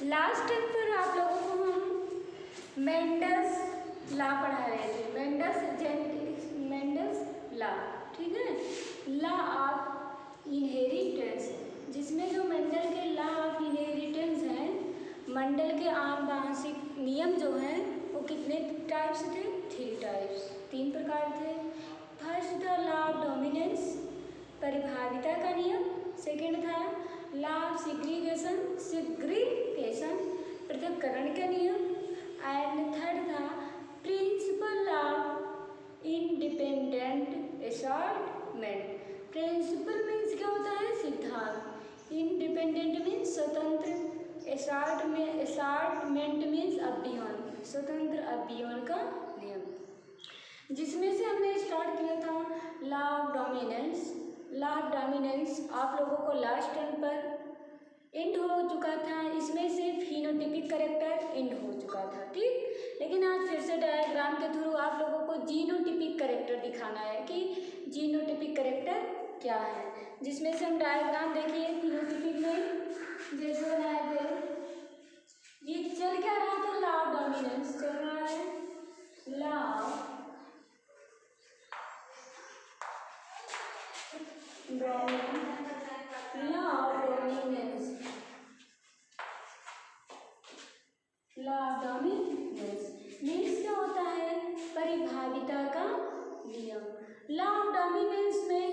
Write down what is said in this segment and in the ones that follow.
Last time पर आप लोगों को हम मेंडल्स लॉ पढ़ा रहे थे, मेंडल्स लॉ, ठीक है, लॉ ऑफ इनहेरिटेंस, जिसमें जो मेंडल के लॉ ऑफ इनहेरिटेंस हैं, मेंडल के आनुवंशिक नियम जो हैं वो कितने टाइप्स थे? 3 टाइप्स, 3 प्रकार थे। फर्स्ट था लॉ ऑफ डोमिनेंस, परिभाविता का नियम। सेकेंड था लॉ ऑफ सिग्रीगेशन, पृथक्करण का नियम। एंड थर्ड था principle of independent assortment. Principle means क्या होता है? सिद्धांत। इंडिपेंडेंट मीन्स स्वतंत्र। असॉर्टमेंट मीन्स अभियान, स्वतंत्र अभियान का नियम। जिसमें से हमने स्टार्ट किया था law of dominance. Law of dominance आप लोगों को लास्ट टर्म पर एंड हो चुका था, इसमें से फिनोटिपिक कैरेक्टर एंड हो चुका था, ठीक। लेकिन आज फिर से डायग्राम के थ्रू आप लोगों को जीनोटिपिक कैरेक्टर दिखाना है कि जीनोटिपिक कैरेक्टर क्या है, जिसमें से हम डायग्राम देखिए। फिनोटिपिक में जैसे बनाए थे, ये चल क्या रहा था? लॉ ऑफ डोमिनेंस चल रहा है। लॉ ऑफ डोमिनेंस मीन्स क्या होता है? परिभाविता का नियम। लॉ ऑफ डोमिनेंस में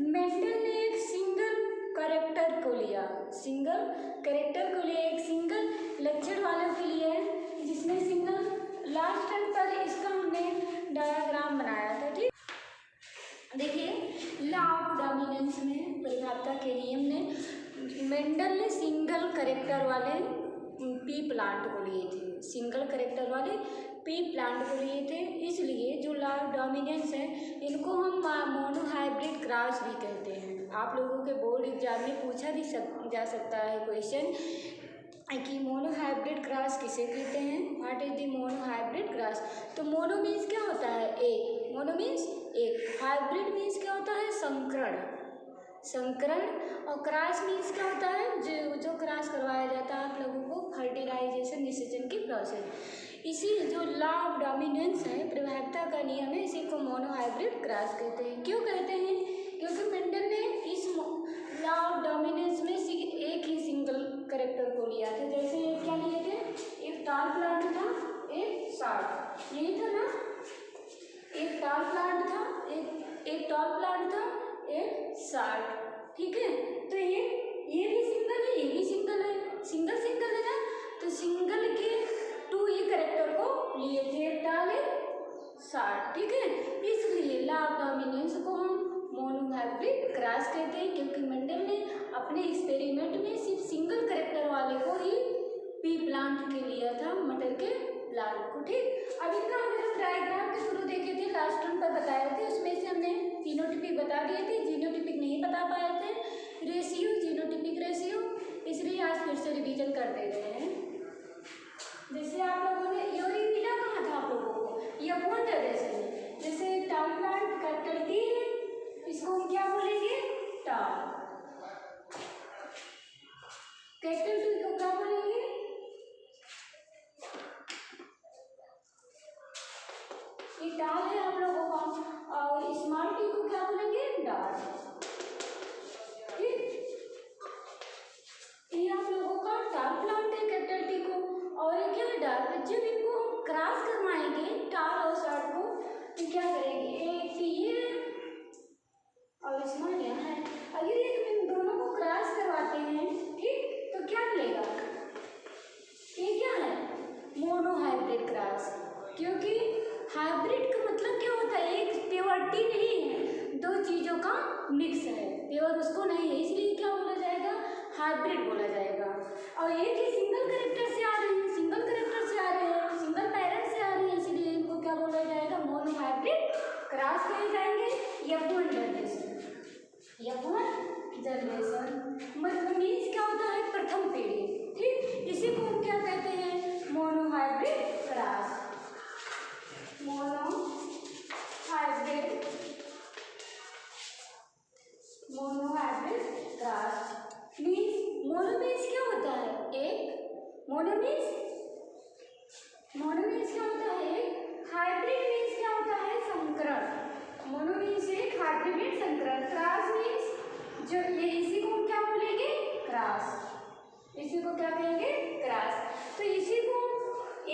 मेंडल ने एक सिंगल कैरेक्टर को लिया, एक सिंगल लक्षण वालों के लिए, जिसमें सिंगल लास्ट टर्म पर इसका हमने डायग्राम बनाया था, ठीक। देखिए लॉ ऑफ डोमिनेंस में परिभाविता के नियम ने मेंडल ने सिंगल कैरेक्टर वाले पी प्लांट को लिए थे, इसलिए जो लॉ ऑफ डोमिनेंस है इनको हम मोनोहाइब्रिड क्रॉस भी कहते हैं। आप लोगों के बोर्ड एग्जाम में पूछा भी जा सकता है क्वेश्चन कि मोनोहाइब्रिड क्रॉस किसे कहते हैं? What is the monohybrid cross? तो मोनो मीन्स क्या होता है? एक। मोनो मीन्स एक। हाइब्रिड मीन्स क्या होता है? संकरण। और क्रॉस मीन्स क्या होता है? जो क्रॉस करवाया जाता है आप लोगों को, फर्टिलाइजेशन, निषेचन की प्रोसेस। इसी जो लॉ ऑफ डोमिनेंस है, परिभाविता का नियम है, इसी को मोनोहाइब्रिड क्रॉस कहते हैं। क्यों कहते हैं? क्योंकि मेंडल ने इस लॉ ऑफ डोमिनेंस में एक ही सिंगल कैरेक्टर को लिया था। जैसे क्या लिए थे? एक टॉल प्लांट था, एक शॉर्ट, यही था ना। एक टॉल प्लांट था, एक टॉल प्लांट था, एक शॉर्ट, ठीक है। तो ये भी सिंगल है, ये भी सिंगल है, सिंगल है ना। तो सिंगल के 2 ही कैरेक्टर को लिए थे, एक टॉल, एक शॉर्ट, ठीक है। इसलिए लॉ ऑफ डोमिनेंस को हम मोनोहाइब्रिड क्रॉस कहते हैं, क्योंकि मेंडल ने अपने एक्सपेरिमेंट में सिर्फ सिंगल कैरेक्टर वाले को ही पी प्लांट के लिया था, मटर के प्लांट को, ठीक। अब इनका हमने डायग्राम के थ्रू देखे थे, लास्ट टर्म पर बताए थे, उसमें से हमने फिनोटिपिक बता दिए थे, जीनोटिपिक नहीं बता पाए थे, रेशियो, जीनोटिपिक रेशियो, इसलिए आज फिर से रिवीजन कर दे रहे हैं। जैसे आप लोगों ने यूरिन मिला कहाँ था आप लोगों को? ये कौन जनरेशन? जैसे टॉल प्लांट करती है, इसको हम क्या बोलेंगे? टॉल। कैपिटल टी को क्या बोलेंगे? ये टॉल है आप लोगों का, और स्मॉल टी को क्या बोलेंगे? डॉट, ठीक। ये आप लोगों का टॉल प्लांट है, कैपिटल टी को, और ये क्या है? डॉट। जब इनको हम क्रॉस करवाएंगे टॉल और शॉर्ट को, तो क्या करेंगे? एक ये और स्मॉल यहाँ है, अगर इन दोनों को क्रॉस करवाते हैं, ठीक, तो क्या मिलेगा? ये क्या है? Monohybrid cross. क्योंकि हाइब्रिड का मतलब क्या होता है? एक प्योरिटी नहीं है, 2 चीज़ों का मिक्स है, प्योर उसको नहीं है, इसलिए क्या बोला जाएगा? हाइब्रिड बोला जाएगा। और एक ही सिंगल कैरेक्टर से आ रहे हैं, सिंगल पैरेंट से आ रहे हैं, इसलिए इनको क्या बोला जाएगा? मोनोहाइब्रिड क्रॉस कहे जाएंगे। F1 जनरेशन मतलब मीन्स क्या होता है? प्रथम पीढ़ी, ठीक। इसी को हम क्या कहते हैं? Monohybrid cross. Monohybrid cross means, mono means क्या होता है? एक। मोनो मीन्स क्या होता है? हाइब्रिड मीन्स क्या होता है? संकरण। मोनो मीन्स एक हाइब्रिड संकरण। क्रॉस मीन्स जो ये इसी को क्या बोलेंगे? क्रॉस। इसी को क्या कहेंगे? क्रॉस। तो इसी को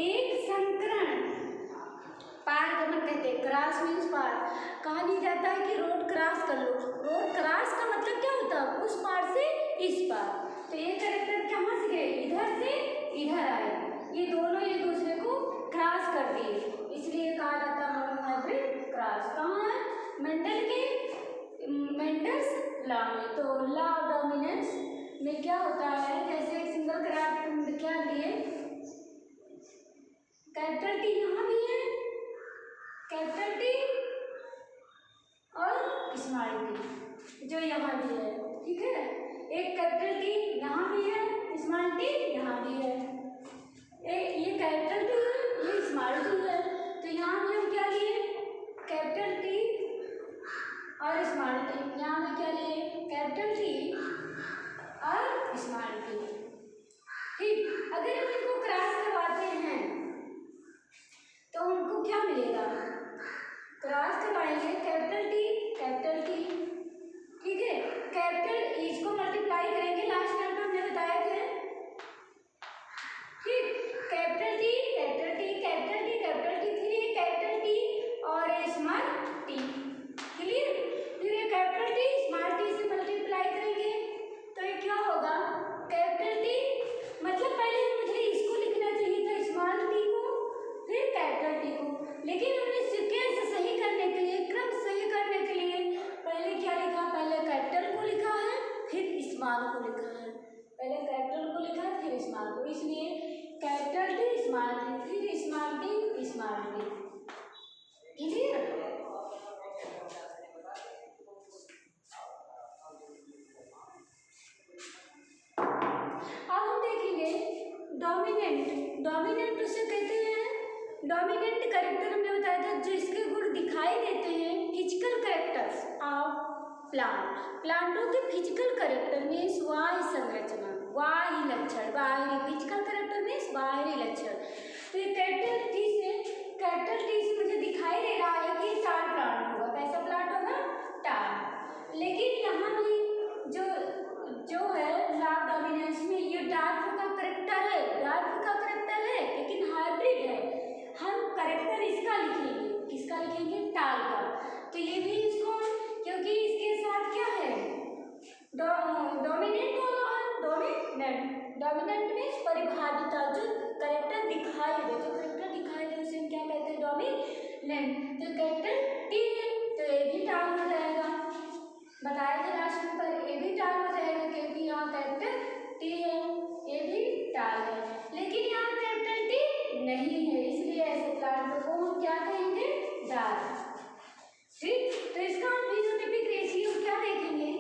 एक संकरण पारगमन कहते हैं। क्रॉस मीन्स पार। कहा नहीं जाता है कि रोड क्रॉस कर लो। रोड क्रॉस का मतलब क्या होता है? उस पार से इस पार। तो ये कैरेक्टर कहाँ से गए? इधर से इधर आए। ये दोनों एक दूसरे को क्रॉस कर दिए, इसलिए कहा जाता है मोनोहाइब्रिड क्रॉस। कहाँ है? मेंडल्स लॉ में। तो लॉ ऑफ डोमिनेंस में क्या होता है? जैसे एक सिंगल कैरेक्टर क्या लिए? कैपिटल टी यहाँ भी है, कैपिटल टी और स्मॉल टी जो यहाँ भी है, ठीक है। एक कैपिटल टी यहाँ भी है, स्मॉल टी यहाँ भी है। ये कैपिटल टी है, ये स्मॉल टी है। तो यहाँ भी हम क्या लिए? कैपिटल टी और स्मॉल टी। यहाँ में क्या लिए? कैपिटल टी और स्मॉल टी। ठीक, अगर हम इनको क्रॉस करवाते हैं तो उनको क्या मिलेगा? क्रॉस करवाएंगे कैपिटल टी, ठीक है। कैपिटल इसको मल्टीप्लाई करेंगे, लास्ट टाइम तो हमने बताया थे, ठीक। Capital T capital T capital T capital T, फिर ये कैपिटल टी और स्मॉल टी, क्लियर। फिर ये कैपिटल टी स्मॉल टी से मल्टीप्लाई करेंगे तो ये क्या होगा? कैपिटल टी, मतलब पहले मुझे इसको लिखना चाहिए था स्मॉल टी को, फिर कैपिटल टी को, लेकिन हमने सीक्वेंस सही करने के लिए, क्रम सही करने के लिए पहले क्या लिखा? पहले कैपिटल को लिखा है, फिर स्मॉल को लिखा है। पहले कैपिटल को लिखा है, फिर स्मॉल को, इसलिए कैपिटल टी स्मॉल टी, फिर small T small T, clear. अब हम देखेंगे डोमिनेंट उसे कहते हैं। डोमिनेंट कैरेक्टर हमने बताया था जो इसके गुण दिखाई देते हैं, फिजिकल कैरेक्टर्स ऑफ प्लांटों के फिजिकल कैरेक्टर मीन्स बाह्य संरचना, बाह्य लक्षण, बाहरी फिजिकल कैरेक्टर मीन्स बाहरी लक्षण। तो ये कैपिटल टी से मुझे दिखाई दे रहा है कि टाल प्लांट होगा। कैसा प्लांट होगा? टाल। लेकिन यहाँ भी जो है लॉ डोमिनेंस में ये डार्क का करेक्टर है, लेकिन हाइब्रिड है। हम करेक्टर इसका लिखेंगे, किसका लिखेंगे? टाल का। तो ये भी इसको, क्योंकि इसके साथ क्या है? डोमिनेंट मीन्स परिभाषिता, जो करेक्टर दिखाई दे उसे हम क्या कहते हैं? डोमिनेंट। तो कैरेक्टर टी है तो ये भी टाल हो जाएगा। बताया था लास्ट में, पर ये भी टाल हो जाएगा क्योंकि यहाँ कैरेक्टर टी है, ये भी टाल है। लेकिन यहाँ कैरेक्टर टी नहीं है, इसलिए ऐसे प्लांट को हम क्या कहेंगे? डाल, ठीक। तो इसका हम फिनोटिपिक रेशियो क्या देखेंगे?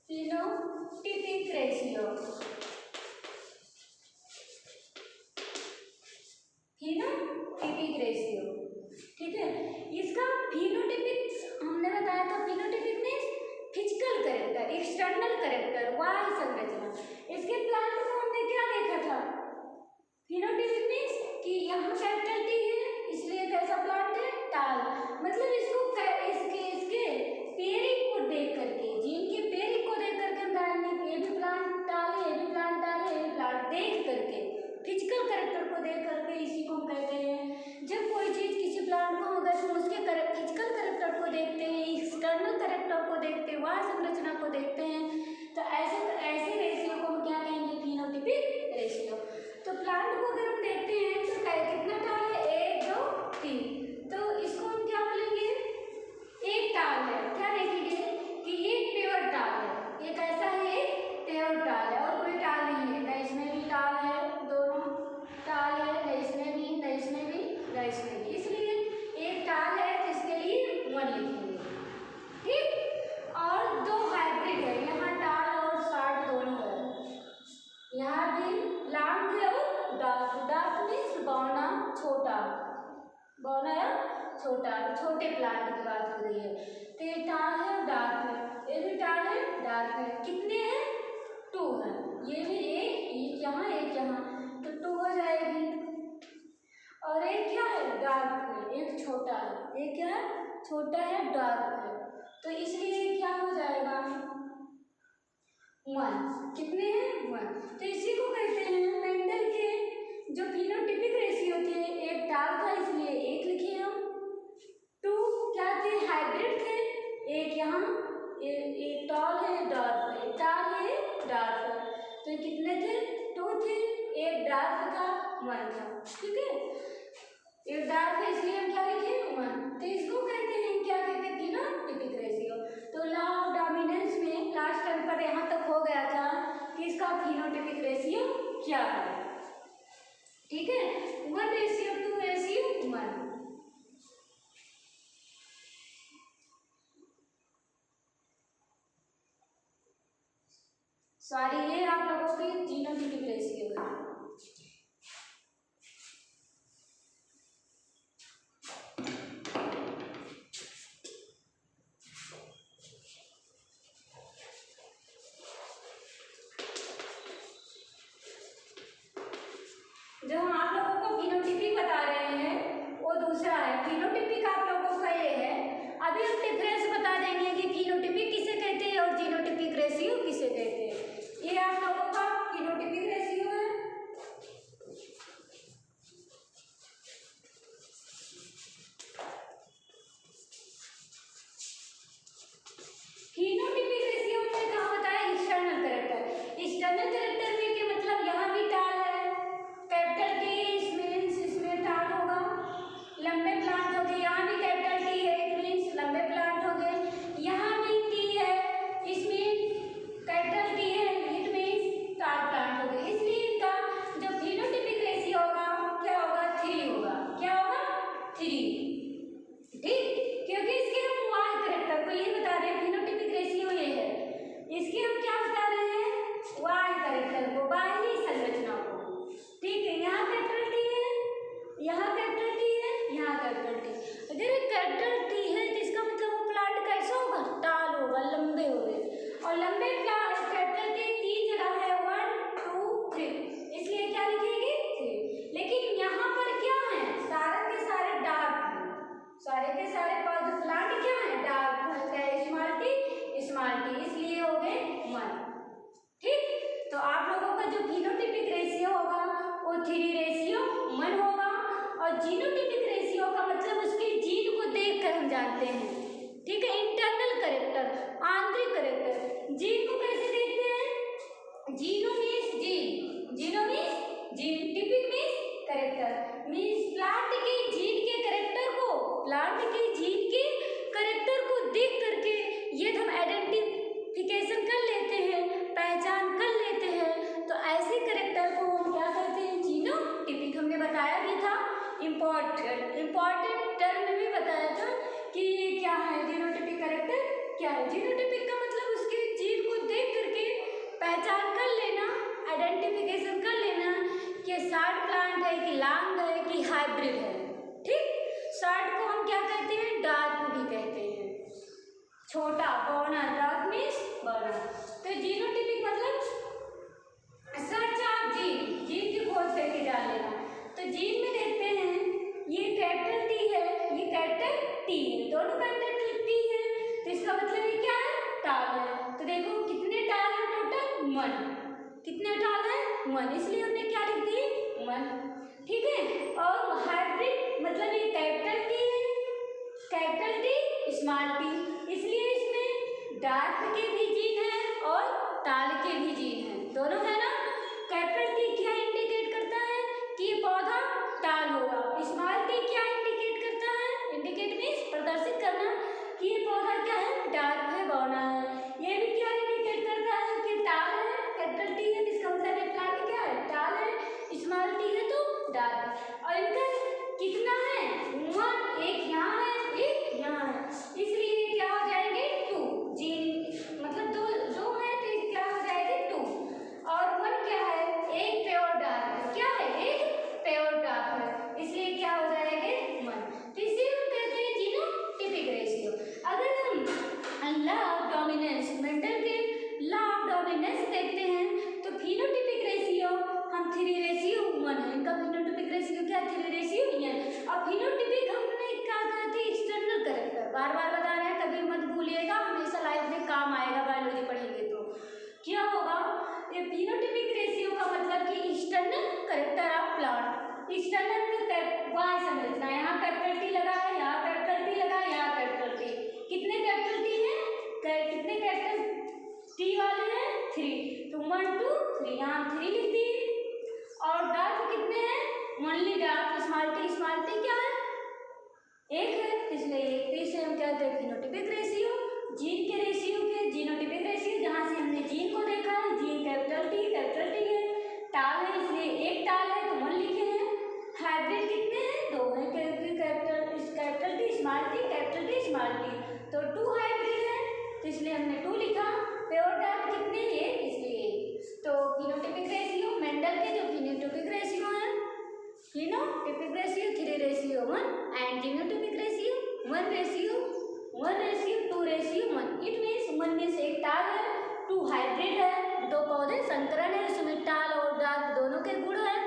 फिनोटिपिक रेशियो, ठीक है। इसका फिनोटिपिक हमने बताया था, phenotypic means physical character, external character, बाह्य संरचना। इसके प्लांट को हमने क्या देखा था? फिनोटिपिक मीन्स कि यहाँ कैपिटल टी है, इसलिए कैसा प्लांट है? टाल। मतलब इसको इसके पेरिक को देख करके, जिनके पेरिक को देख करके हम जानेंगे ये भी प्लांट टाल है, ये भी प्लांट टाल है, ये भी प्लांट देख करके, फिजिकल कैरेक्टर को देख करके इसी को हम कहते हैं। जब कोई चीज़ किसी प्लांट को होगा तो उसके फिजिकल कैरेक्टर को देखते हैं, एक्सटर्नल कैरेक्टर को देखते हैं, बाह्य संरचना को देखते हैं। तो ऐसे रेशियो को हम क्या कहेंगे? Phenotypic ratio. तो प्लांट को अगर हम देखते हैं तो कितना टाल है? 1 2 3। तो इसको हम क्या बोलेंगे? एक टाल है। क्या देखेंगे कि ये प्योर टाल है, ये कैसा है? प्योर टाल है, और कोई टाल नहीं है, न इसमें भी टाल है, दोनों टाल है, न इसमें भी, न इसमें भी, न इसमें भी, इसलिए एक टाल है तो इसके लिए 1 लिखेंगे, ठीक। और 2 हाइब्रिड है, यहाँ टाल और शार्ट दोनों है, यहाँ भी लॉन्ग है और डार्क मीन्स बौना, बौना या छोटे प्लांट की बात हो रही है। तो ये टाल है और डार्क है, ये भी टाल है, डार्क है। कितने हैं? 2 है। ये भी एक, यहाँ एक छोटा है, डार्क है, तो इसलिए क्या हो जाएगा 1। कितने हैं 1। तो इसी को कहते हैं मेंडल के जो फिनोटिपिक रेशियो थे, एक टाल था इसलिए 1 लिखे हम, 2 क्या थे हाइब्रिड थे, एक यहाँ एक टॉल है डार्क है, टाल है डार्क है, तो ये कितने थे 2 थे, एक डार्क था 1 था। ठीक है, एक डार्क है इसलिए हम क्या लिखे 1। तो इसको कहते हैं क्या कहते हैं फिनोटिपिक रेशियो। तो लॉ ऑफ डोमिनेंस में लास्ट टाइम पर यहाँ तक हो गया था कि इसका फिनोटिपिक रेशियो क्या है। ठीक है, 1:2:1। सॉरी, ये आप लोगों की जीनोटिपिक रेशियो है। जो हम आप लोगों को फिनोटिपिक बता रहे हैं वो दूसरा है, फिनोटिपिक आप लोगों का ये है। अभी हम डिफरेंस बता देंगे कि फिनोटिपिक किसे कहते हैं और जीनोटिपिक रेशियो किसे कहते हैं। ये आप लोगों का फिनोटिपिक रेशियो है। फिनोटिपिक रेशियो में कहा होता है एक्सटर्नल कैरेक्टर। एक्सटर्नल कैरेक्टर में के मतलब यहाँ भी टाल है, कैपिटल टी मीन्स इसमें टाल होगा। लंबे प्लांट हो गए, यहाँ भी कैपिटल टी है, इट मीन्स लंबे प्लांट हो गए। यहाँ भी टी है, इसमें कैपिटल टी है, इट मीन्स टाल प्लांट हो गए। इसलिए इनका जो फिनोटिपिक रेशियो होगा क्या होगा 3 होगा। क्या होगा 3। ठीक, क्योंकि इसके हम वाई कैरेक्टर को ये बता रहे हैं, फिनोटिपिक रेशियो ये है, इसके हम क्या बता रहे हैं वाई कैरेक्टर को, बाहरी संरचना को। ठीक है, यहाँ कैपिटल टी है, यहाँ कैपिटल टी है, यहाँ कैपिटल टी। अगर एक कैपिटल टी है तो इसका मतलब वो प्लांट कैसा होगा टाल होगा, लंबे हो गए। और लंबे प्लांट कैपिटल टी 3 जगह है 1 2 3, इसलिए क्या लिखेंगे 3। लेकिन यहाँ पर क्या है सारे के सारे डार्क है, सारे के सारे प्लांट क्या है डार्क है, स्मॉल टी इसलिए हो गए 1। ठीक, तो आप लोगों का जो फिनोटिपिक रेशियो होगा वो 3:1 होगा। और जीनोटिपिक रेशियो का मतलब उसके जीन को देखकर हम जानते हैं। ठीक है, इंटरनल कैरेक्टर, आंतरिक कैरेक्टर। जीन को कैसे देखते हैं, geno means gene, geno means gene, typic means character, means plant के जीन के कैरेक्टर को, प्लांट के जीन के कैरेक्टर को देख करके ये हम आइडेंटिफिकेशन कर लेते हैं, पहचान कर लेते हैं। तो ऐसे कैरेक्टर को हम क्या कहते हैं जीनोटिपिक। हमने बताया भी था, इम्पॉर्टेंट टर्म में भी बताया था कि क्या है जीनोटिपिक कैरेक्टर क्या है। जीनोटिपिक का मतलब उसके जीन को देख करके पहचान कर लेना, आइडेंटिफिकेशन कर लेना कि शॉर्ट प्लांट है कि लॉन्ग है कि हाइब्रिड है। ठीक, शॉर्ट को हम क्या कहते हैं डार्क भी कहते हैं, छोटा बौना, डार्क मीन्स बौना। तो जीनोटिपिक मतलब सर्च ऑफ जीन, जीन की खोज करके जान लेना। तो जीन में देखते हैं ये कैपिटल टी है, ये कैपिटल टी है, दोनों कैपिटल टी है, तो इसका मतलब ये क्या है टाल है। तो देखो कितने टाल है टोटल 1, कितने टाल है 1, इसलिए हमने क्या लिख दिए 1। ठीक है, और हाइब्रिड मतलब ये कैपिटल टी है, कैपिटल टी स्मॉल टी, इसलिए इसमें डार्क के भी जीन है और टाल के भी जीन है, दोनों है ना। कैपिटल टी क्या इंडिकेट करता है कि ये पौधा टाल होगा, स्मॉल टी क्या इंडिकेट करता है, इंडिकेट मीन्स प्रदर्शित करना कि ये पौधा क्या है डार्क है, बौना है। ये भी क्या इंडिकेट करता है कि टाल है, कैपिटल टी है, इसका मतलब ये प्लांट क्या है टाल है, स्मॉल टी है तो डार्क है। और इनका कितना है 1, एक यहाँ है एक यहाँ है, इसलिए क्या हो जाएंगे 2 जीन, मतलब दो है तो क्या हो जाएगी 2। और 1 क्या है एक प्योर डार्क है, क्या है एक प्योर डार्क है, इसलिए क्या हो जाएंगे 1। तो इसे हम कहते हैं जीनोटिपिक रेशियो। अगर हम लॉ ऑफ डोमिनेंस, मेंडल के लॉ ऑफ डोमिनेंस देखते हैं तो फिनोटिपिक रेशियो हम 3:1 है, इनका फिनोटिपिक रेशियो क्या 3:1 है। और बार बार बता रहे हैं, कभी मत भूलिएगा, हमेशा लाइफ में काम आएगा बायोलॉजी पढ़ेंगे तो। क्या होगा, ये फिनोटाइपिक रेशियो का मतलब कि external character of plant. External वहाँ संरचना, यहाँ कैपिटल टी लगा है, यहाँ कैपिटल टी लगा है, यहाँ कैपिटल टी। कितने कैपिटल टी हैं, कितने कैपिटल टी वाले हैं, 3, तो 1 2 3, यहाँ 3 लिख दिए। और डार्क कितने हैं, ओनली डार्क स्मॉल टी क्या है, 1 है, इसलिए 1, तो इसे हम कहते हैं फिनोटाइपिक रेशियो। जीन के रेशियो के जीनोटाइपिक रेशियो, जहाँ से हमने जीन को देखा है, जीन कैपिटल टी है, टाल है इसलिए 1 टाल है तो 1 लिखे हैं। हाइब्रिड कितने हैं, 2 है, कैपिटल टी स्मॉल टी, तो 2 हाइब्रिड है तो इसलिए हमने 2 लिखा। प्योर डार्क कितने, 1 इसलिए 1। तो फिनोटाइपिक रेशियो, मेंडल के जो फिनोटाइपिक रेशियो है, phenotypic ratio 3:1 and genotypic ratio 1:2:1। It means 1 में से 1 टाल है, 2 हाइब्रिड है, 2 पौधे संकरण है, उसमें टाल और डार्क दोनों के गुण है,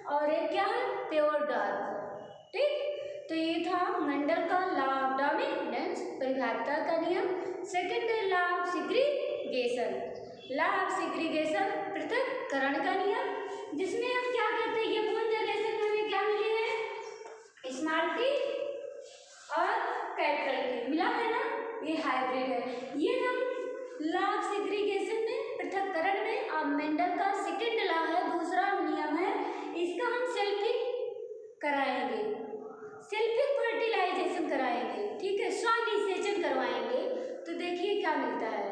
और एक क्या है, प्योर डार्क। ठीक, तो ये था मेंडल का लॉ ऑफ डोमिनेंस, परिभाषा का नियम। सेकंड है लॉ ऑफ सेग्रीगेशन, पृथक्करण का नियम, जिसमें हम क्या कहते हैं, ये कौन जनरेशन में हमें क्या मिले हैं, स्मॉल टी और कैपिटल टी मिला है ना, ये हाइब्रिड है। ये हम लॉ ऑफ सेग्रीगेशन में, पृथक्करण में, अब मेंडल का सेकंड लॉ है, दूसरा नियम है, इसका हम सेल्फिक कराएंगे, सेल्फिक फर्टिलाइजेशन कराएंगे, ठीक है, स्वनिषेचन करवाएंगे, तो देखिए क्या मिलता है।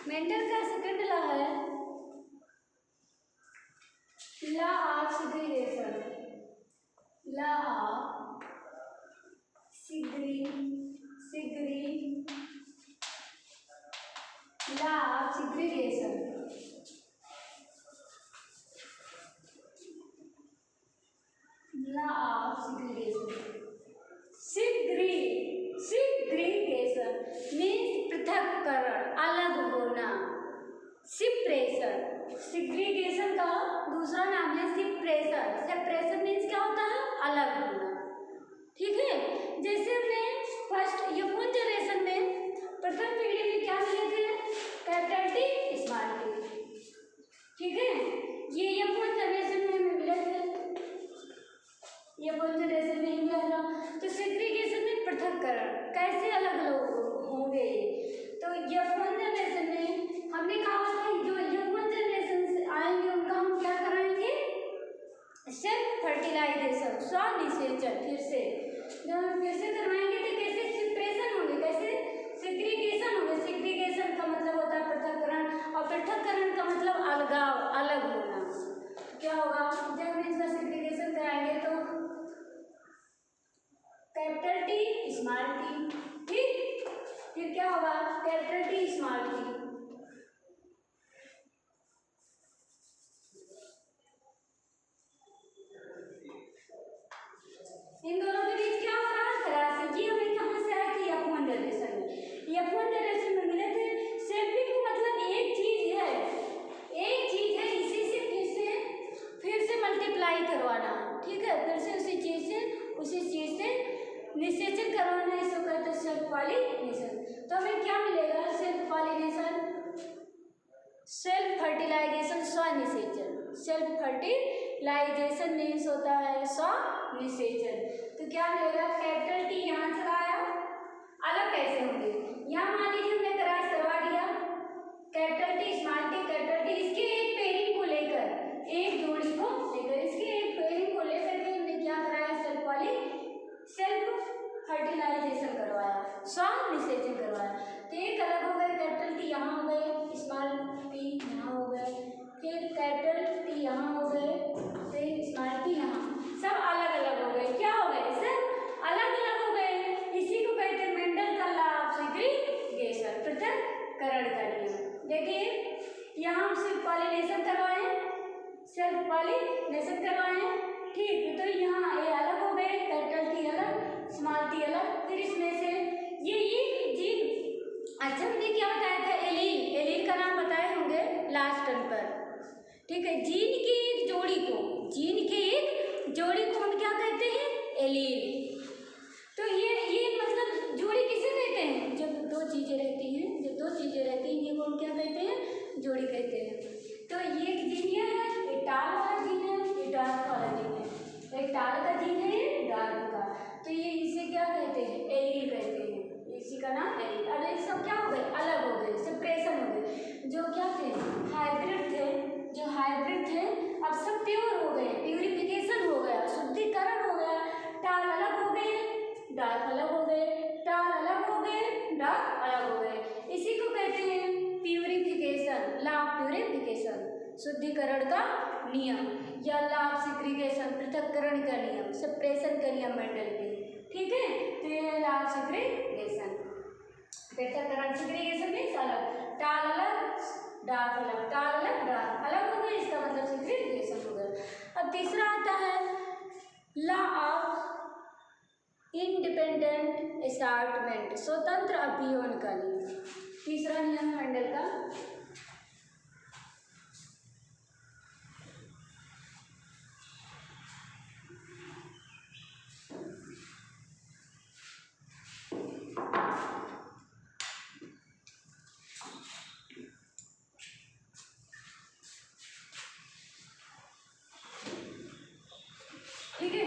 मेंडल का सेकंड लॉ है law of segregation, law of segregation, law of segregation, law of segregation means पृथक्करण, अलग होना। सेपरेशन, सेग्रीगेशन का दूसरा नाम है सेपरेशन। सेपरेशन मीन्स क्या होता है, अलग होना, ठीक है। जैसे हमने फर्स्ट F1 जनरेशन में प्रथम पीढ़ी में क्या मिले थे, कैपिटल टी स्मॉल टी, ठीक है, ये F1 जनरेशन में हमें मिले थे, F1 जनरेशन में ही मिला था। तो सेग्रीगेशन में पृथक्करण, कैसे अलग अलग होंगे, तो F1 जनरेशन में हमने कहा था जो F1 जनरेशन से आएंगे उनका हम क्या कराएंगे, सेल्फ फर्टिलाइजेशन, स्वनिषेचन। फिर से जब हम फिर से करवाएंगे तो कैसे सेपरेशन होंगे, कैसे सेग्रीगेशन होंगे। सेग्रीगेशन का मतलब होता है पृथक्करण, और पृथक्करण का मतलब अलगाव, अलग होना। क्या होगा, जब हम इसका सेग्रीगेशन कराएंगे तो कैपिटल टी स्मॉल टी, ठीक, फिर क्या होगा, कैपिटल टी स्मॉल टी, इन दोनों के बीच क्या हो रहा है, क्रॉसिंग। ये हमें कहाँ से आया कि F1 जनरेशन में, F1 जनरेशन में मिले थे। सेल्फिक का मतलब एक चीज है, इसी से फिर से मल्टीप्लाई करवाना, ठीक है, फिर से उसी चीज से निषेचन करवाना, इसको कहते हैं सेल्फ पॉलिनेशन। तो हमें क्या मिलेगा, सेल्फ पॉलिनेशन, सेल्फ फर्टिलाइजेशन, स्वनिषेचन। सेल्फ फर्टिलाइजेशन मीन्स होता है स्वनिषेचन। तो क्या मिलेगा, कैपिटल टी यहाँ से आया, अलग कैसे होंगे, यहाँ मान लीजिए हमने क्रॉस करवा दिया, capital T small T, capital T, इसके एक पेयरिंग को लेकर, एक जोड़ी को लेकर, इसके एक पेयरिंग को लेकर के हमने क्या कराया, सेल्फ फर्टिलाइजेशन करवाया, स्वनिषेचन करवाया। तो एक अलग हो गए, कैपिटल टी यहाँ हो गए, स्मॉल टी यहाँ हो गए, फिर कैपिटल टी यहाँ हो गए, फिर स्मॉल टी यहाँ, सब अलग अलग हो गए। क्या हो गए, सब अलग अलग हो गए। इसी को पॉलिनेशन करवाएं, सेल्फ पॉलिनेशन करवाएं। ठीक, तो यहाँ ए अलग हो गए, कैपिटल टी अलग, स्मॉल टी अलग। फिर इसमें से ये जीन, अच्छा हमने क्या बताया था, एलील, एलील का नाम बताए होंगे लास्ट टर्म पर। ठीक है, जीन की एक जोड़ी को, जीन की एक जोड़ी को हम क्या कहते हैं, एलील। तो ये मतलब जोड़ी किसे कहते हैं, जब दो चीजें रहती हैं, जब दो चीजें रहती हैं ये को हम क्या कहते हैं, जोड़ी कहते हैं। तो ये एक जीन ये है, ये टाल वाला जीन है, ये डार्क वाला जीन है। एक टाल का जीन है, ये डार्क का, तो ये इसे क्या कहते हैं, एलील कहते हैं। इसी का नाम एलील। अब ये सब क्या हो गए, अलग हो गए, सेपरेशन हो गए। जो क्या थे, हाइब्रिड थे, जो हाइब्रिड थे अब सब प्योर हो गए, प्यूरिफिकेशन हो गया, शुद्धिकरण हो गया। टाल अलग हो गए, डार्क अलग हो गए, टाल अलग हो गए, डार्क अलग हो गए। इसी को कहते हैं प्यूरिफिकेशन, लॉ ऑफ प्यूरिफिकेशन, शुद्धिकरण का नियम, या लॉ ऑफ सेग्रीगेशन, पृथक्करण का नियम, सेपरेशन का नियम मेंडल के। ठीक है, तो ये लॉ ऑफ सेग्रीगेशन, पृथक्करण, सेग्रीगेशन मीन्स अलग, टाल अलग, डार्क अलग, टाल अलग, डार्क अलग हो गए, इसका मतलब सेग्रीगेशन हो गया। अब तीसरा आता है लॉ ऑफ इंडिपेंडेंट असार्टमेंट, स्वतंत्र अभियोन का नियम। तीसरा नियम मेंडल का, ठीक है,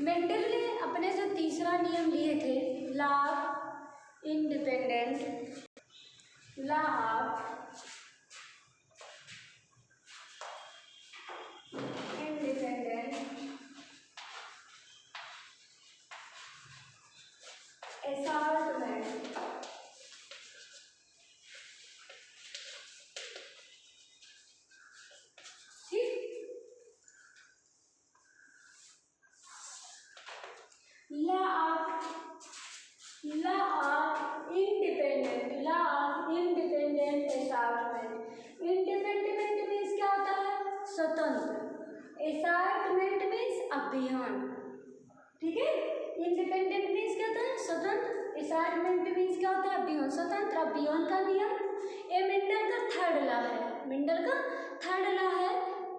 मेंडल ने अपने से तीसरा नियम लिए थे, law of independent, law of independent assortment. ठीक, law of independent, law of independent assortment. Independent means क्या होता है, स्वतंत्र, असार्टमेंट मीन्स अभियान। ठीक है, इंडिपेंडेंट मीन्स क्या होता है, स्वतंत्र, असार्टमेंट मीन्स क्या होता है, अभियान, स्वतंत्र अभियान का नियम। ये मेंडल का थर्ड लॉ है, मेंडल का थर्ड लॉ है,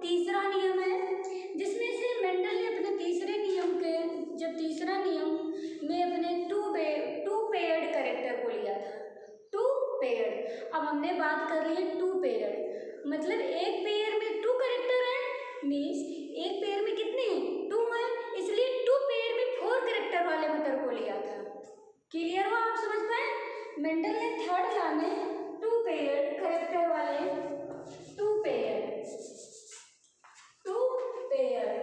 तीसरा नियम है, जिसमें से मेंडल ने अपने तीसरे नियम के, जब तीसरा नियम में अपने टू पेयर्ड कैरेक्टर को लिया था, टू पेयर्ड। अब हमने बात कर रही है टू पेयर्ड, मतलब एक पेयर में टू कैरेक्टर है, मीन्स एक पेयर में कितने हैं, टू है, इसलिए टू पेयर में 4 कैरेक्टर वाले मेथड को लिया था। क्लियर हो, आप समझ पाए, मेंडल ने थर्ड लॉ में टू पेयर्ड कैरेक्टर वाले, टू पेयर्ड क्लियर।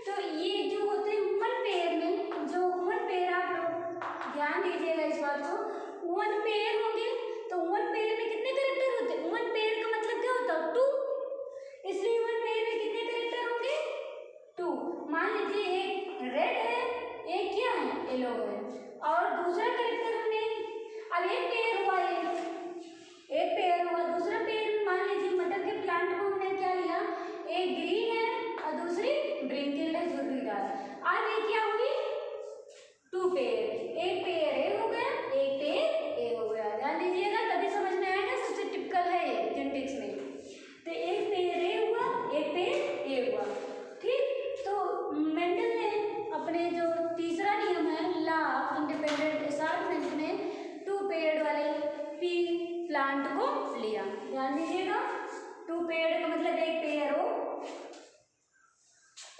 तो ये जो होते हैं वन पेयर में, जो वन पेयर, आप लोग ध्यान दीजिएगा इस बात को, वन पेयर होंगे तो वन पेयर में कितने कैरेक्टर होते हैं, वन पेयर का मतलब क्या होता है, 2, इसलिए वन पेयर में कितने कैरेक्टर होंगे, 2। मान लीजिए एक रेड है, एक क्या है, येलो है, और दूसरा कैरेक्टर हमने, अब एक पेयर हुआ, एक पेयर हुआ, दूसरा पेयर मान लीजिए मटर के प्लांट को हमने क्या लिया, एक ग्रीन है और दूसरी ब्रिंकल है, जरूरी डाल। अब ये क्या हुई, 2 पेयर, एक पेयर ए हो गया, एक पेयर ए हो गया। ध्यान दीजिएगा, तभी समझ में आएगा, सबसे टिपिकल है ये जेनेटिक्स में। तो एक पेयर ए हुआ, एक पेयर ए हुआ। ठीक, तो मेंडल ने अपने जो तीसरा नियम है लॉ ऑफ इंडिपेंडेंट असार्टमेंट में 2 पेयर्ड वाले पी प्लांट को लिया। ध्यान दीजिएगा, 2 पेयर्ड का मतलब एक पेयर हो,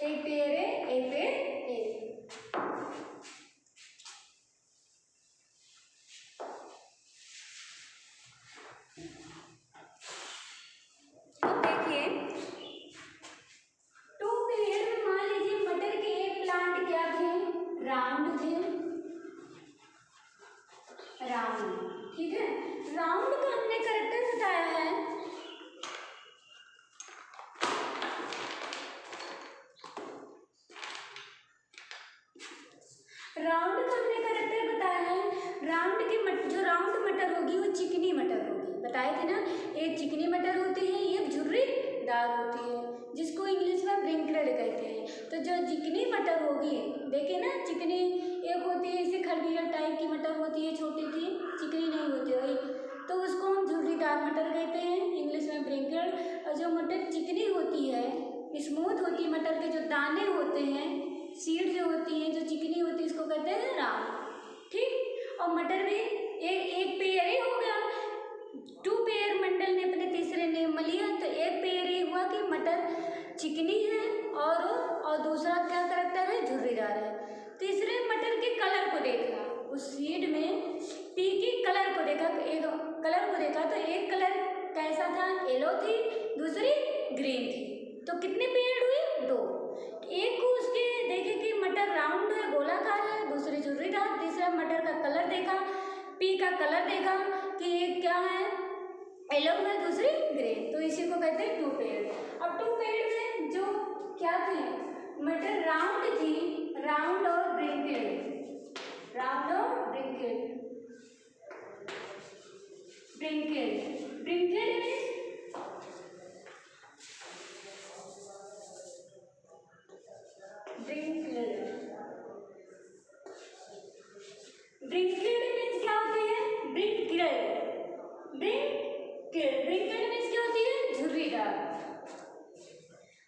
एक पेयर है, एक पेयर ए। अब देखिए 2 पेयर में मान लीजिए मटर के एक प्लांट क्या थे, राउंड थे, राउंड। ठीक है, राउंड का हमने कैरेक्टर बताया है, राउंड का हमने कैरेक्टर बताया है, राउंड की जो राउंड मटर होगी वो चिकनी मटर होगी, झुर्रीदार होती है, जिसको इंग्लिश में ब्रिंकल्ड कहते हैं। तो जो चिकनी मटर होगी, देखिए ना, चिकनी एक होती है इसे खरबूजा टाइप की मटर होती है, छोटी सी, चिकनी नहीं होती वही, तो उसको हम झुर्रीदार मटर कहते हैं, इंग्लिश में ब्रिंकल्ड। और जो मटर चिकनी होती है, स्मूथ होती है, मटर के जो दाने होते हैं, सीड जो होती है, जो चिकनी होती है, इसको कहते हैं राउंड। ठीक, और मटर भी एक पेयर ही हो गया, 2 पेयर मंडल ने अपने तीसरे नेम में लिया, तो एक पेयर ये हुआ कि मटर चिकनी है और दूसरा क्या करैक्टर है, झुर्रीदार है। तीसरे मटर के कलर को देखा, उस सीड में पी की कलर को देखा, एक कलर को देखा, तो एक कलर कैसा था, येलो थी, दूसरी ग्रीन थी। तो कितने पेयर हुए, 2। एक को उसके देखे कि मटर राउंड है, गोलाकार है, दूसरी झुर्रीदार। तीसरा मटर का कलर देखा, पी का कलर देखा कि एक क्या है, येलो है, दूसरी ग्रीन, तो इसी को कहते हैं 2 पेयर। अब 2 पेयर में जो क्या थे, मटर राउंड थी, राउंड और ब्रिंकल्ड, राउंड और ब्रिंकल्ड, ब्रिंकल्ड, ब्रिंकल्ड में ब्रिंकल्ड मीन्स क्या होती है, ब्रिंकल्ड, ब्रिंकल्ड मीन्स क्या होती है, झुर्रीदार।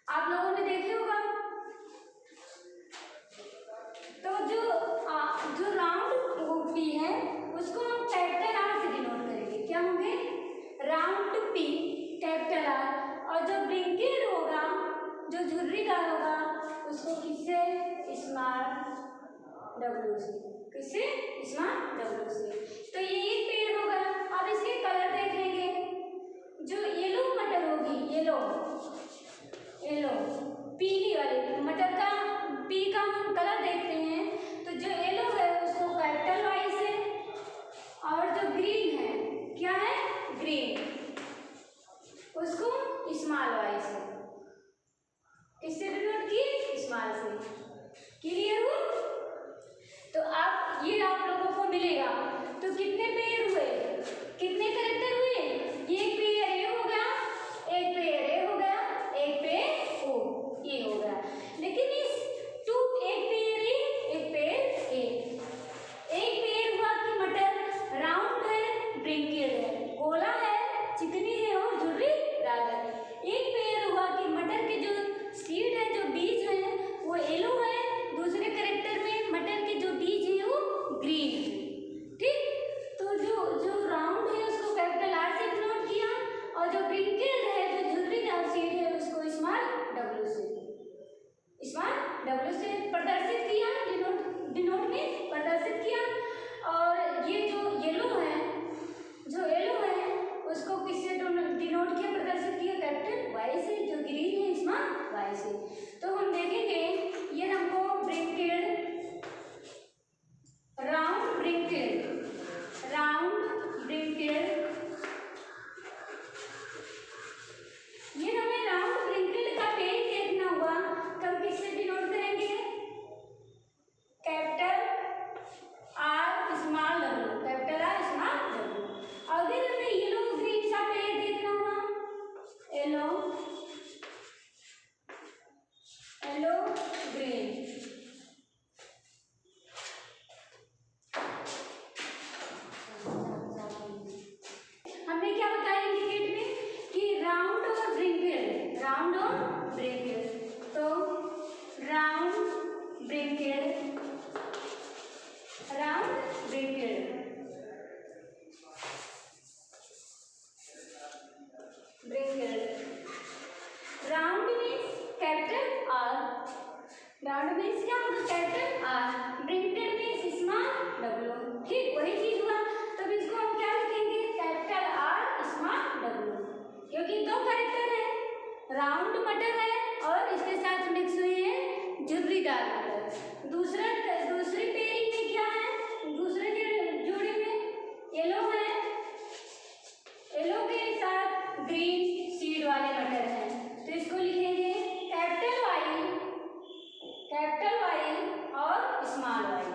आप लोगों ने देखे होगा, तो जो राउंड पी है उसको हम कैपिटल आर से डिनोट करेंगे, क्या होंगे, राउंड पी कैपिटल आर, और जो ब्रिंकल्ड होगा, जो झुर्रीदार होगा, उसको किससे, स्मॉल डब्ल्यू से, किससे, स्मॉल डब्ल्यू से। तो ये एक पेड़ होगा। अब इसके कलर देख लेंगे, जो येलो मटर होगी, येलो पीली वाली मटर का पी का हम कलर देखते हैं, तो जो येलो है उसको कैपिटल वाई से, और जो ग्रीन है, क्या है, ग्रीन, उसको स्मॉल वाई से, किससे डिनोट की, स्मॉल से। क्लियर हो? तो आप लोगों को मिलेगा। तो कितने पेयर हुए, कितने कैरेक्टर हुए, ये एक पेयर ए हो गया, एक पेयर ए हो गया, एक पेयर ओ ये हो गया। लेकिन इस एक पेयर ए, एक पेयर ए, एक पेयर हुआ कि मटर राउंड है, ब्रिंकल्ड है, गोला है, चिकनी है और झुर्रीदार है। एक पेयर हुआ कि मटर के जो सीड है, जो बीज है, वो येलो है, दूसरे कैरेक्टर में मटर के जो बीज है वो ग्रीन है। ठीक, तो जो राउंड है उसको कैपिटल आर से डिनोट किया, और जो ब्रिंकल्ड है, जो झुर्रीदार सीड है, उसको स्मॉल डब्ल्यू से प्रदर्शित किया, डिनोट में प्रदर्शित किया। और ये जो येलो है, उसको किससे डिनोट किया, प्रदर्शित किया, कैपिटल वाई से, जो ग्रीन है स्मॉल वाई से। तो हम देखेंगे, ये हमको ब्रिंकल्ड, राउंड ब्रिंकल्ड, ये हमें राउंड ब्रिंकल्ड का पेज देखना हुआ, तो हम किससे डिनोट करेंगे, capital R small W, capital R small W. अगर हमें येलो ग्रीन सा पेज देखना हुआ, येलो ग्रीन, हमने क्या बताया इंडिकेट में कि राउंड और ब्रिंकल्ड, तो round wrinkled, round means capital R, round means क्या होगा, capital R, wrinkled means small W. ठीक, वही चीज हुआ। तब इसको हम क्या लिखेंगे, कैपिटल आर स्मॉल डब्ल्यू, क्योंकि 2 कैरेक्टर है, राउंड मटर है और इसके साथ मिक्स हुई है झुर्रीदार मटर। दूसरी पेयरिंग में क्या है, दूसरे जोड़ी में येलो है, येलो के साथ ग्रीन सीड वाले मटर है, तो इसको लिखेंगे कैपिटल वाई और small Y,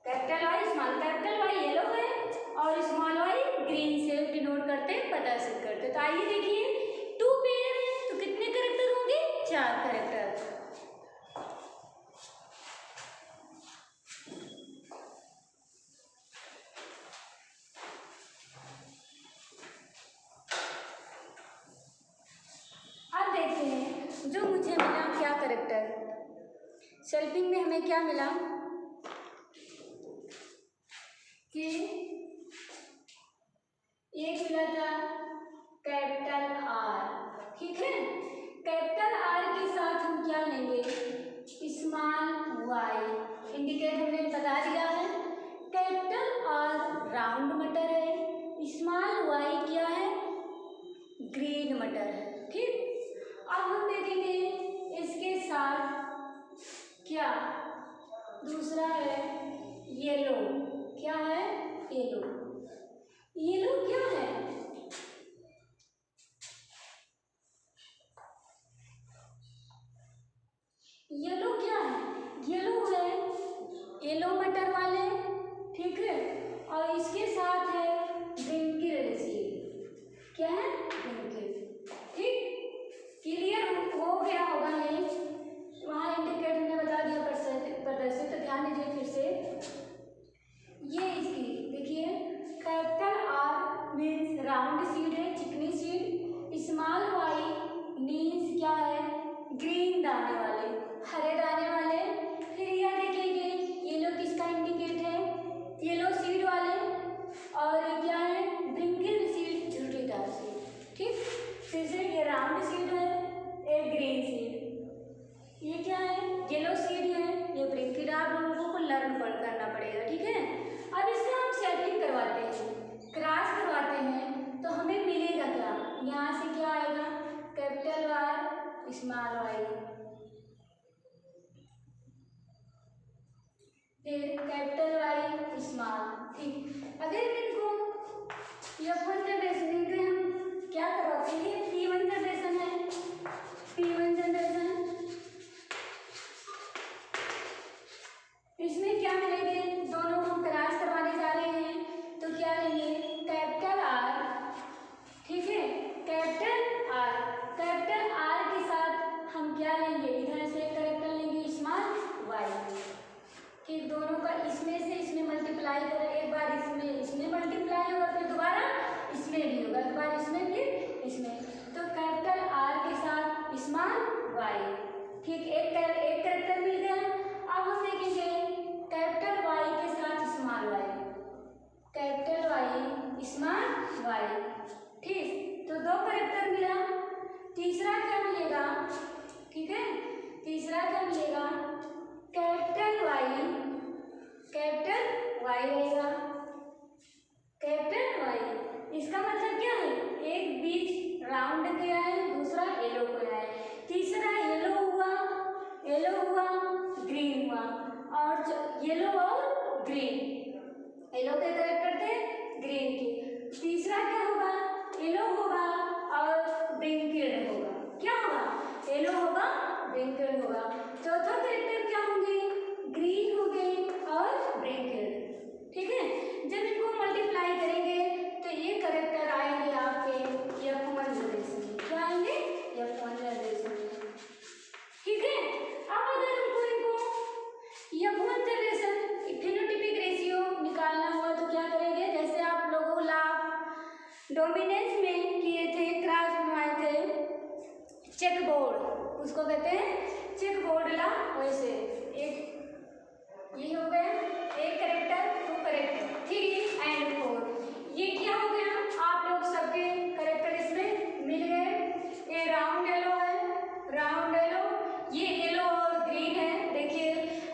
capital Y yellow है और स्मॉल वाई ग्रीन से डिनोट करते, प्रदर्शित करते। तो आइए देखिए, 2 पेयर है, 4 कैरेक्टर। अब देखते हैं जो मुझे मिला क्या कैरेक्टर। सेल्फिंग में हमें क्या मिला कि एक मिला था कैपिटल आर, ठीक है। कैपिटल आर के साथ हम क्या लेंगे, स्मॉल वाई। इंडिकेट हमने बता दिया है। कैपिटल आर राउंड मटर है, स्मॉल वाई क्या है, ग्रीन मटर है, ठीक। अब हम देखेंगे इसके साथ क्या दूसरा है येलो। क्या है, येलो। येलो क्या है, येलो क्या है, येलो है येलो मटर वाले, ठीक है। और इसके साथ है ब्रिंकिल सीड। क्या है, ब्रिंकिल, ठीक। क्लियर हो गया होगा ये, वहाँ इंडिकेट हमने बता दिया प्रदर्शित, तो ध्यान दीजिए फिर से। ये इसकी देखिए, capital are means round seed है, चिकनी सीड। स्मॉल वाई मीन्स क्या है, ग्रीन दाने वाले, हरे दाने वाले। फिर यह देखेंगे येलो किसका इंडिकेट है, येलो सीड वाले। और ये क्या है, ब्रिंकिल सीड, झुर्रीदार सीड, ठीक। फिर से ये राउंड सीड है, एक ग्रीन सीड। ये क्या है, येलो सीड है, ये ब्रिंकिल। आप लोगों को लर्न करना पड़ेगा, ठीक है। अब इसका हम सेटिंग करवाते हैं, क्रॉस करवाते हैं, तो हमें मिलेगा क्या, यहाँ से क्या आएगा, कैपिटल वाई स्मॉल वाई, फिर कैपिटल वाई स्मॉल, ठीक। अगर इनको F1 जनरेशन, इनके हम क्या करवाते हैं, P1 जनरेशन है, P1 जनरेशन। इसमें क्या मिलेंगे, दोनों हम क्रॉस करवाने जा रहे हैं, तो क्या लेंगे, कैपिटल आर, ठीक है। कैपिटल आर के साथ हम क्या लेंगे, इधर से कैरेक्टर लेंगे स्मॉल वाई, ठीक। दोनों का इसमें से इसमें मल्टीप्लाई करें, एक बार इसमें मल्टीप्लाई होगा, फिर दोबारा इसमें भी होगा, एक बार इसमें फिर इसमें। तो कैपिटल आर के साथ स्मॉल वाई, ठीक। एक कैरेक्टर मिल गया। अब हम देखेंगे कैपिटल वाई के साथ small Y, capital Y small Y, ठीक। तो 2 कैरेक्टर मिला। तीसरा क्या मिलेगा, ठीक है, तीसरा क्या मिलेगा, कैपिटल वाई रहेगा, कैपिटल वाई। इसका मतलब क्या है, एक बीच राउंड गया है, दूसरा येलो गया है, तीसरा येलो हुआ ग्रीन हुआ, और येलो और ग्रीन, येलो के कैरेक्टर थे, ग्रीन के। तीसरा क्या होगा, येलो होगा और ब्रिंकिल्ड होगा। क्या होगा, येलो होगा, ब्रिंकिल्ड होगा। चौथा कैरेक्टर क्या होंगे, ग्रीन होंगे और ब्रिंकिल्ड, ठीक है। जब इनको मल्टीप्लाई करेंगे तो ये कैरेक्टर आएंगे आपके F1 जनरेशन में। क्या आएंगे, F1 जनरेशन में, ठीक है। अब अगर हमको इनको F1 जनरेशन फिनोटाइपिक रेशियो निकालना हुआ तो क्या करेंगे, जैसे आप लोगों लाभ डोमिनेंस में किए थे, क्रॉस बनवाए थे, चेक बोर्ड उसको कहते हैं, चेक बोर्ड ला, वैसे एक ये हो गया, एक कैरेक्टर, 2 कैरेक्टर, 3 and 4। ये क्या हो गया, आप लोग सबके कैरेक्टर इसमें मिल गए। ये राउंड येलो है, राउंड येलो, ये येलो और ग्रीन है। देखिए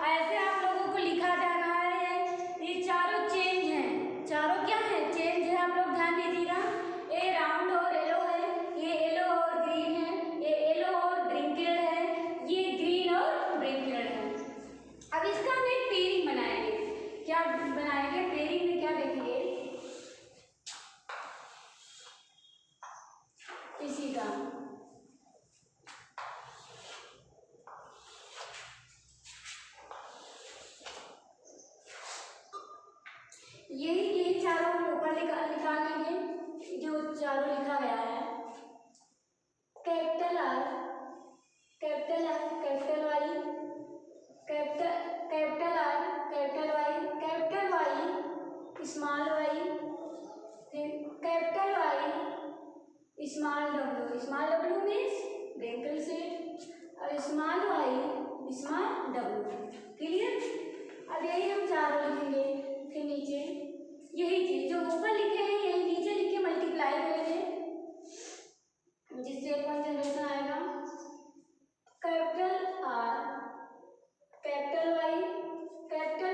ऐसे आप लोगों को लिखा जा रहा है, ये चारों चेंज हैं, चारों क्या है, चेंज है। आप लोग ध्यान दीजिएगा, ये राउंड और येलो है, ये येलो और ग्रीन है, ये येलो और ब्रिंकिल्ड है, ये ग्रीन और ब्रिंकिल्ड है। अब इसका हम एक पेयरिंग बनाएंगे। क्या बनाएंगे, पेयरिंग में क्या देखेंगे, इसी का यही चारों हम ऊपर निकालेंगे, जो चारों लिखा गया है, capital R, small W means wrinkle set और small Y small W. Clear? अब यही हम चारों लिखेंगे। फिर नीचे यही चीज जो ऊपर लिखे हैं यही नीचे लिख के मल्टीप्लाई करेंगे, जिससे कौन जनरेशन आएगा, capital R capital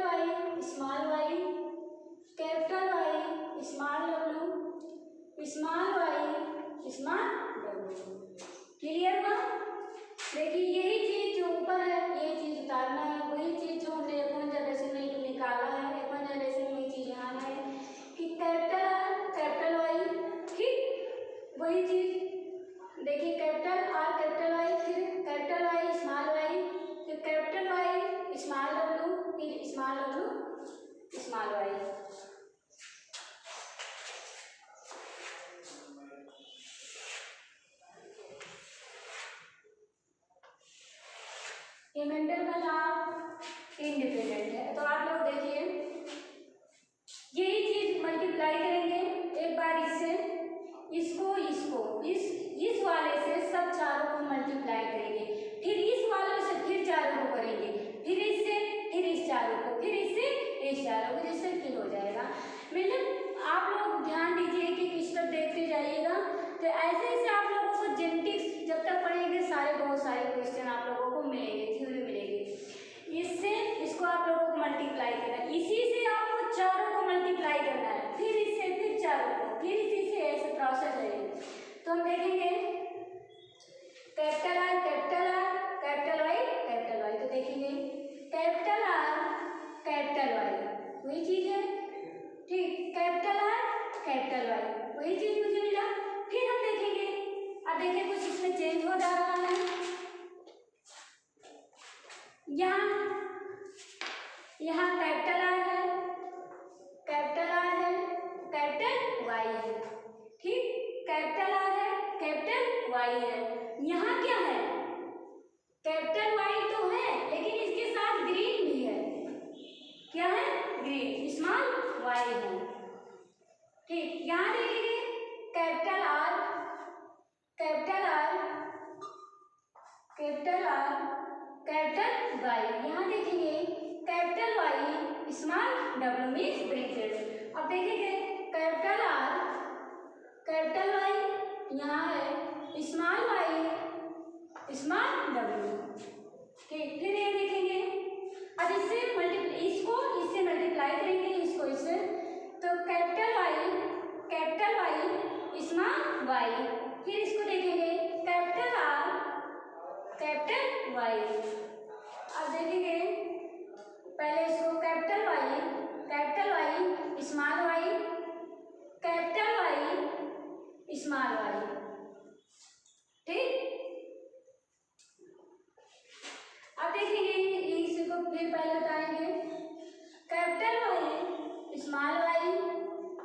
Y small Y capital Y small W small Y small W. Clear हुआ? देखिए यही चीज जो ऊपर है यही चीज उतारना है, वही चीज जो हमने अपन जनरेशन में निकाला है, अपन जनरेशन में चीज यहाँ है कि कैपिटल आर कैपिटल वाई, ठीक वही चीज देखिए कैपिटल आर कैपिटल वाई, फिर कैपिटल वाई स्मॉल वाई, फिर कैपिटल वाई स्मॉल डब्ल्यू, फिर small W small Y. Invertible of independent है, तो आप लोग देखिए यही चीज मल्टीप्लाई करेंगे एक बार इससे, इसको इस वाले से सब चारों को मल्टीप्लाई करेंगे, फिर इस वाले से फिर चारों को करेंगे, फिर इससे फिर इस चारों को, फिर इससे इस चारों को, जिससे फिर हो जाएगा। मतलब आप लोग ध्यान दीजिए कि स्टेप देखते जाइएगा, तो ऐसे ऐसे आप लोगों को जेनेटिक्स जब तक पढ़ेंगे सारे बहुत सारे क्वेश्चन आप लोगों को मिलेंगे, थ्योरी मिलेगी। इससे इसको आप लोगों को मल्टीप्लाई करना है, इसी से आपको चारों को मल्टीप्लाई करना है, फिर इससे फिर चारों को, फिर इसी से ऐसे प्रोसेस है। तो हम देखेंगे कैपिटल आर कैपिटल वाई, तो देखेंगे कैपिटल आर कैपिटल वाई वही चीज है, ठीक कैपिटल आर कैपिटल वाई वही चीज मुझे मिला। फिर हम देखेंगे, अब देखिए कुछ इसमें चेंज हो जा रहा है, यहाँ कैपिटल आर है कैपिटल वाई है, ठीक कैपिटल आर है कैपिटल वाई है, यहाँ क्या है कैपिटल वाई तो है लेकिन इसके साथ ग्रीन भी है, क्या है ग्रीन स्मॉल वाई है, ठीक। यहाँ देखेंगे कैपिटल आर कैपिटल वाई, यहाँ देखेंगे capital Y small W means bracket. अब देखेंगे कैपिटल आर कैपिटल वाई यहाँ है स्मॉल वाई स्मॉल डब्ल्यू, ठीक। फिर ये देखेंगे अब इससे इसको इससे मल्टीप्लाई करेंगे, इसको इससे, तो कैपिटल वाई स्मॉल वाई, फिर इसको देखेंगे कैपिटल आर कैपिटल वाई। अब देखेंगे पहले इसको capital Y small Y capital Y small Y, ठीक। अब देखेंगे इसको फिर पहले बताएंगे capital Y small Y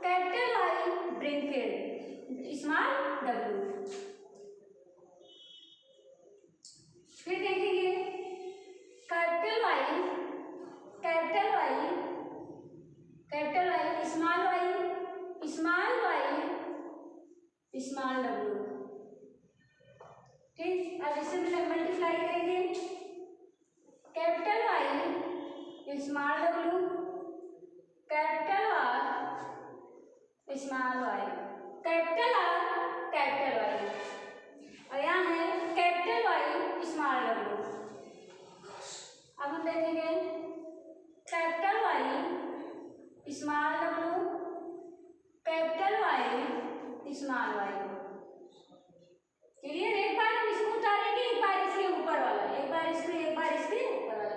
capital Y bracket small W, फिर देखेंगे capital Y small Y small W, ठीक। अब इसे मल्टीप्लाई करेंगे capital Y small W capital R small Y capital R capital Y, और यहाँ है कैपिटल वाई स्मॉल डब्ल्यू। अब हम देखेंगे capital Y small W capital Y small Y, clear? एक बार हम इसको उतारेंगे, एक बार इसके ऊपर वाला, एक बार इसके ऊपर वाला,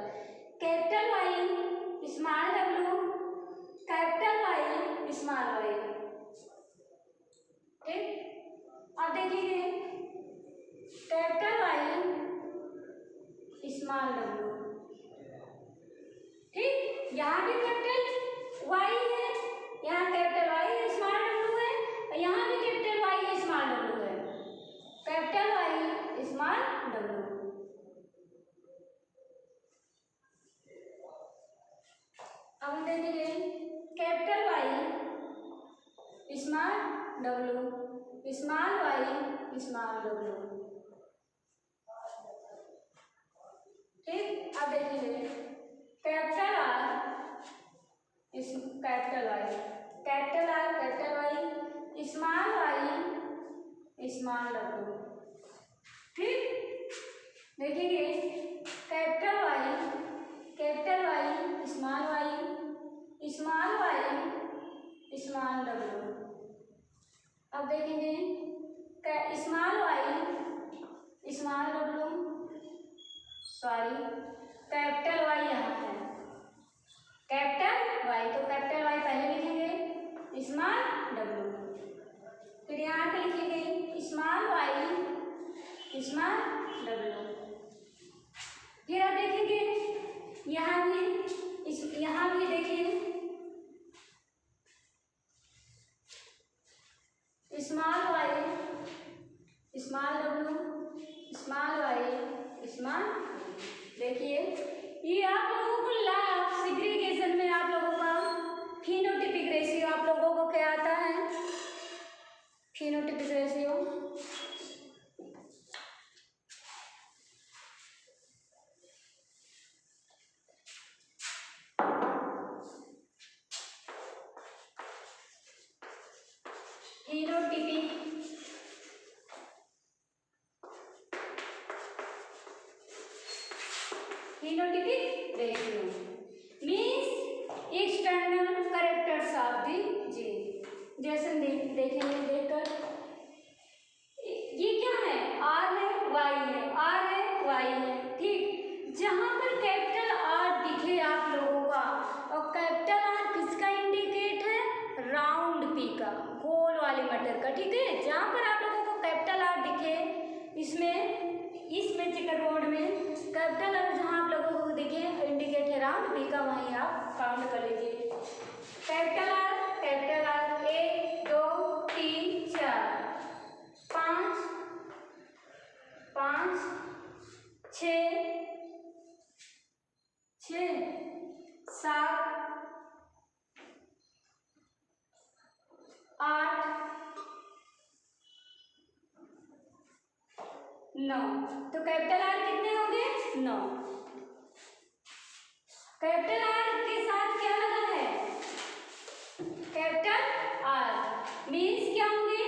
capital Y small W capital Y small Y, ठीक। अब देखेंगे कैपिटल वाई स्मॉल डब्ल्यू, ठीक। यहाँ भी कैपिटल वाई है, यहाँ कैपिटल वाई स्मॉल डब्ल्यू है, और यहाँ भी कैपिटल वाई स्मॉल डब्ल्यू है, कैपिटल वाई स्मॉल डब्ल्यू। अब हम देखेंगे capital Y small W small Y small W. ठीक, अब देखिए capital R capital Y, capital R capital Y, small Y small W. ठीक, देखेंगे capital Y small Y small W. अब देखेंगे small Y small W, sorry capital Y यहाँ है, capital Y तो कैपिटल वाई पहले लिखेंगे स्मॉल डब्ल्यू, फिर यहाँ पे लिखेंगे स्मॉल वाई स्मॉल डब्ल्यू। फिर आप देखेंगे यहाँ भी देखिए small Y small W small Y small. देखिए ये आप लोगों को लास्ट सेग्रीगेशन में आप लोगों का फिनोटिपिक रेशियो आप लोगों को क्या आता है, phenotypic ratio. phenotypic ratio means external characters of the gene। जैसे देखेंगे देखकर ये क्या है, आर है वाई है, आर है वाई है। ठीक, जहां पर कैपिटल आर दिखे आप लोगों का, और कैपिटल आर किसका इंडिकेट है, राउंड पी का, गोल वाले मटर का। ठीक है, जहां पर आप लोगों को कैपिटल आर दिखे इसमें चेकर बोर्ड में कैपिटल आर जहां आप लोगों को दिखे इंडिकेट है राउंड पी का, वहीं आप काउंट कर लीजिए। Capital R 1 2 3 4 5 5 6 7 8 9। तो कैपिटल आर कितने हो गए, 9। कैपिटल आर के साथ क्या लगा है, कैपिटल आर मीन्स क्या होंगे,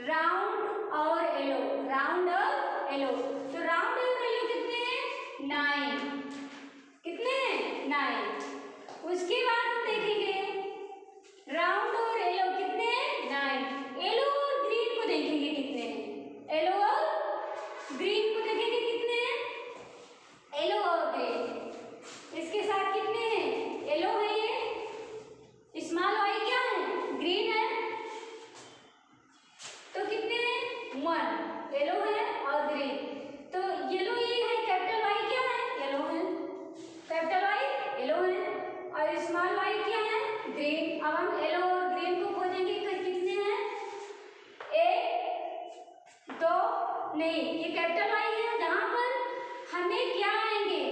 राउंड और एलो, राउंड और एलो। तो राउंड और एलो कितने हैं, 9। कितने हैं, 9। उसके बाद हम देखेंगे राउंड और एलो कितने हैं, 9। एलो और ग्रीन को देखेंगे कितने हैं, एलो और ग्रीन को देखेंगे कितने हैं, एलो और ग्रीन। इसके साथ कितने हैं, एलो है, ये स्मॉल वाई क्या है, ग्रीन है, तो कितने हैं, 1। येलो है और ग्रीन, तो येलो ये है, कैपिटल वाई क्या है, येलो है, कैपिटल वाई येलो है, और स्मॉल वाई क्या है, ग्रीन। अब हम येलो और ग्रीन को खोजेंगे कितने हैं, 1 2 नहीं, ये कैपिटल वाई है, जहां पर हमें क्या आएंगे,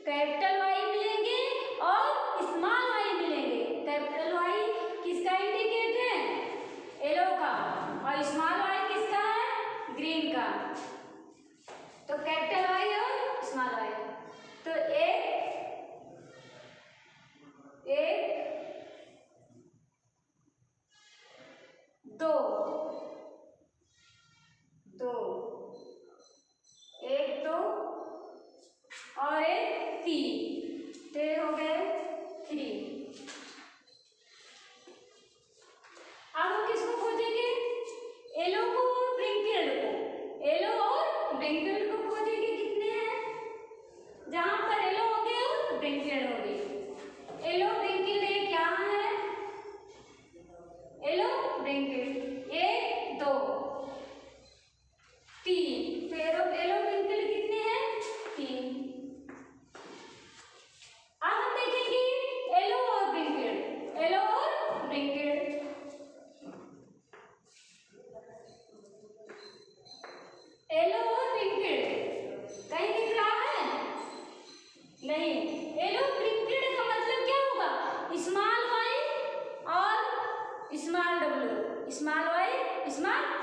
कैपिटल वाई मिलेंगे और स्मॉल वाई मिलेंगे। कैपिटल वाई किसका इंडिकेट है, येलो का, और स्मॉल वाई किसका है, ग्रीन का। तो कैपिटल वाई और स्मॉल वाई, तो 1 2 2 1 2 और 1 3, तो हो गए 3। अब हम किसको खोजेंगे,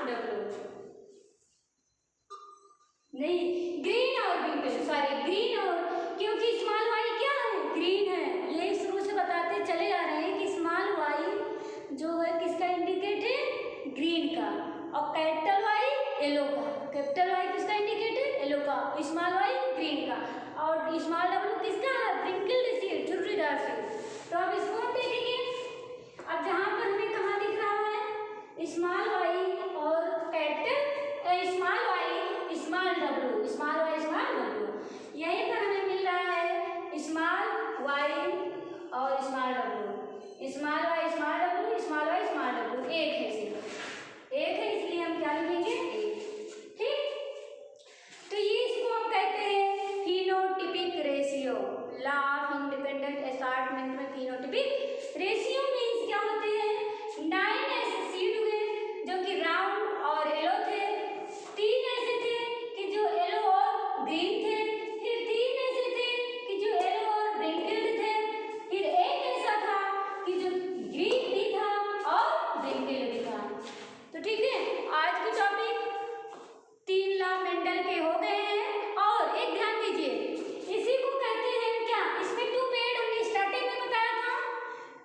डब्लू, नहीं ग्रीन और विंकल, सॉरी ग्रीन और, क्योंकि स्मॉल वाई क्या है, ग्रीन है। ये शुरू से बताते चले आ रहे हैं कि स्मॉल वाई जो है किसका इंडिकेट है, ग्रीन का, और कैपिटल वाई येलो का। कैपिटल वाई किसका इंडिकेट है, येलो का, स्मॉल वाई ग्रीन का, और स्मॉल डब्लू किसका है, व्रिंकल्ड सीड, झुर्रीदार सीड। तो अब इसको हम देखेंगे। अब जहाँ पर हमें कहाँ दिख रहा है, स्मॉल वाई और capital small Y small W, small Y small W, यहीं पर हमें मिल रहा है स्मॉल वाई और small W, small Y small W, small Y small W, एक है, सिर्फ एक है, इसलिए हम क्या लिखेंगे, एक। ठीक, तो ये इसको हम कहते हैं phenotypic ratio, law of independent assortment में फिनोटिपिक रेशियो मीन्स क्या होते हैं, 9 ऐसे सीड हुए जो कि राउंड और येलो थे, 3 ऐसे थे कि जो येलो और ग्रीन थे, फिर 3 ऐसे थे कि जो येलो और व्रिंकल्ड थे, फिर एक ऐसा था कि जो ग्रीन भी था और व्रिंकल्ड भी था। तो ठीक है, आज की टॉपिक 3 लॉ मेंडल के हो गए हैं। और एक ध्यान दीजिए, इसी को कहते हैं क्या, इसमें 2 पेड़ हमने स्टार्टिंग में बताया था,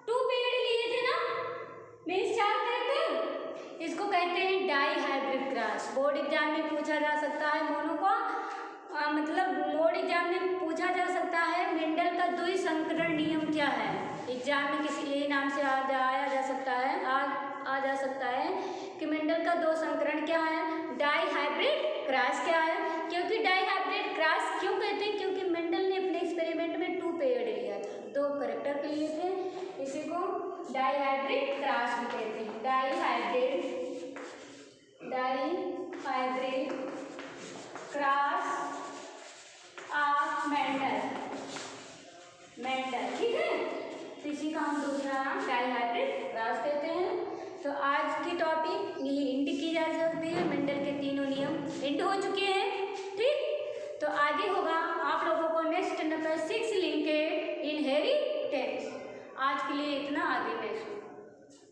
2 पेड़ लिए थे ना, मीन्स 4 कैरेक्टर, इसको कहते हैं dihybrid cross. Board exam में पूछा जा सकता है मोनो को, मतलब बोर्ड एग्जाम में पूछा जा सकता है मेंडल का द्विसंकरण नियम क्या है। एग्जाम में किसी ए नाम से आया जा सकता है, आ जा सकता है कि मेंडल का 2 संकरण क्या है, डाई हाइब्रिड क्रॉस क्या है। क्योंकि डाई हाइब्रिड क्रॉस क्यों कहते हैं, क्योंकि मेंडल ने अपने एक्सपेरिमेंट में 2 पेड़ लिया था, 2 कैरेक्टर के लिए थे, इसी को डाई हाइब्रिड क्रॉस भी कहते हैं। Dihybrid cross of Mendel, ठीक है, तो इसी का हम दूसरा नाम डाई हाइब्रिड क्रॉस कहते हैं। तो आज की टॉपिक यही एंड की जा सकती है, मेंडल के 3 नियम एंड हो चुके हैं। ठीक, तो आगे होगा आप लोगों को नेक्स्ट नंबर 6 लिंकेड इनहेरिटेंस। आज के लिए इतना, आगे नेक्स्ट।